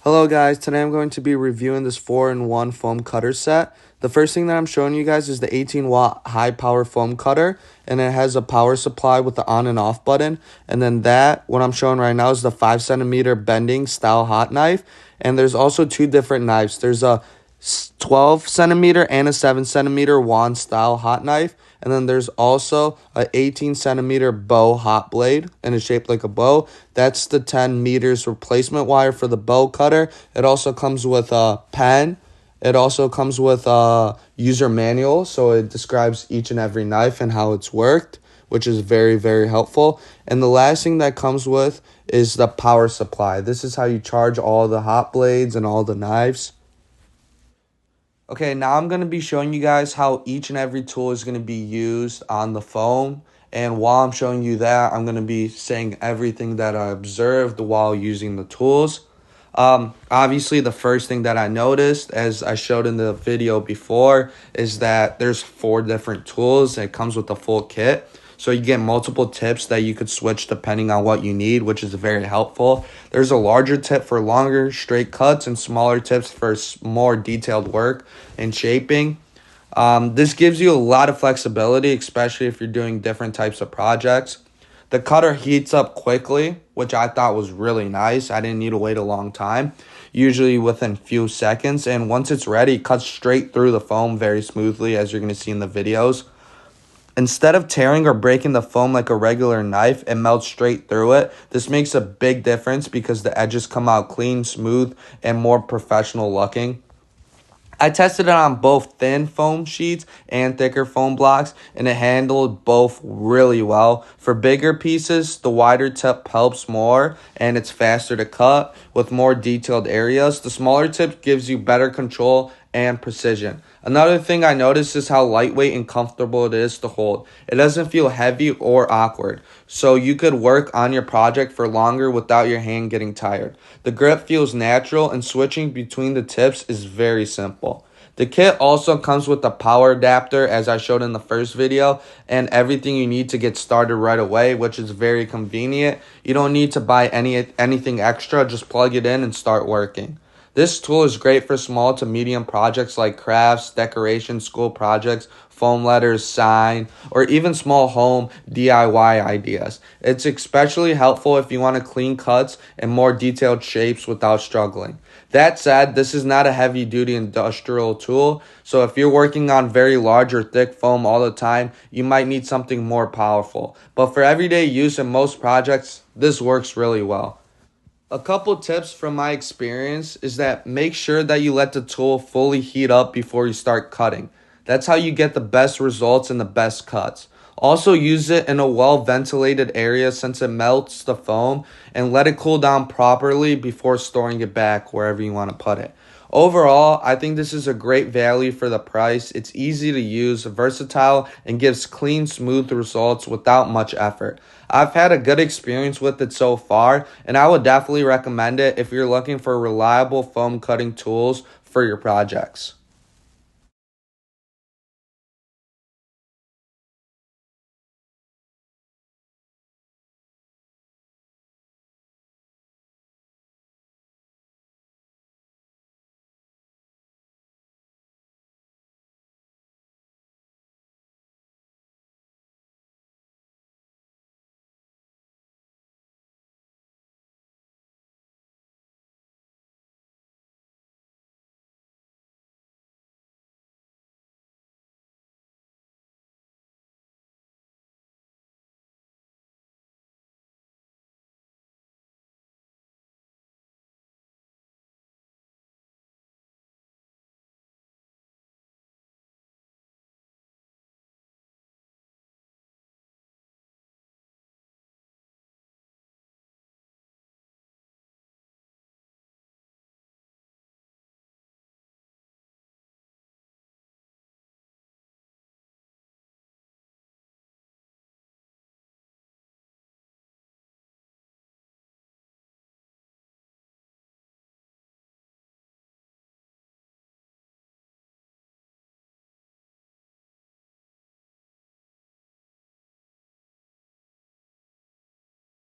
Hello guys, today I'm going to be reviewing this 4-in-1 foam cutter set. The first thing that I'm showing you guys is the 18-watt high power foam cutter, and it has a power supply with the on and off button. And then what I'm showing right now is the 5 centimeter bending style hot knife. And there's also two different knives. There's a 12 centimeter and a 7 centimeter wand style hot knife. And then there's also a 18 centimeter bow hot blade, and it's shaped like a bow. That's the 10 meters replacement wire for the bow cutter. It also comes with a pen. It also comes with a user manual, so it describes each and every knife and how it's worked, which is very, very helpful. And the last thing that comes with is the power supply. This is how you charge all the hot blades and all the knives. Okay, now I'm going to be showing you guys how each and every tool is going to be used on the foam. And while I'm showing you that, I'm going to be saying everything that I observed while using the tools. Obviously, the first thing that I noticed, as I showed in the video before, is that there's 4 different tools. And it comes with a full kit. So you get multiple tips that you could switch depending on what you need, which is very helpful. There's a larger tip for longer straight cuts and smaller tips for more detailed work and shaping. This gives you a lot of flexibility, especially if you're doing different types of projects. The cutter heats up quickly, which I thought was really nice. I didn't need to wait a long time, usually within few seconds. And once it's ready, it cuts straight through the foam very smoothly, as you're going to see in the videos. Instead of tearing or breaking the foam like a regular knife, it melts straight through it. This makes a big difference because the edges come out clean, smooth, and more professional looking. I tested it on both thin foam sheets and thicker foam blocks, and it handled both really well. For bigger pieces, the wider tip helps more, and it's faster to cut with more detailed areas. The smaller tip gives you better control and precision. Another thing I noticed is how lightweight and comfortable it is to hold. It doesn't feel heavy or awkward, so you could work on your project for longer without your hand getting tired. The grip feels natural, and switching between the tips is very simple. The kit also comes with a power adapter, as I showed in the first video, and everything you need to get started right away, which is very convenient. You don't need to buy anything extra, just plug it in and start working. This tool is great for small to medium projects like crafts, decoration, school projects, foam letters, sign, or even small home DIY ideas. It's especially helpful if you want to clean cuts and more detailed shapes without struggling. That said, this is not a heavy-duty industrial tool, so if you're working on very large or thick foam all the time, you might need something more powerful. But for everyday use in most projects, this works really well. A couple tips from my experience is that make sure that you let the tool fully heat up before you start cutting. That's how you get the best results and the best cuts. Also use it in a well-ventilated area since it melts the foam, and let it cool down properly before storing it back wherever you want to put it. Overall, I think this is a great value for the price. It's easy to use, versatile, and gives clean, smooth results without much effort. I've had a good experience with it so far, and I would definitely recommend it if you're looking for reliable foam cutting tools for your projects.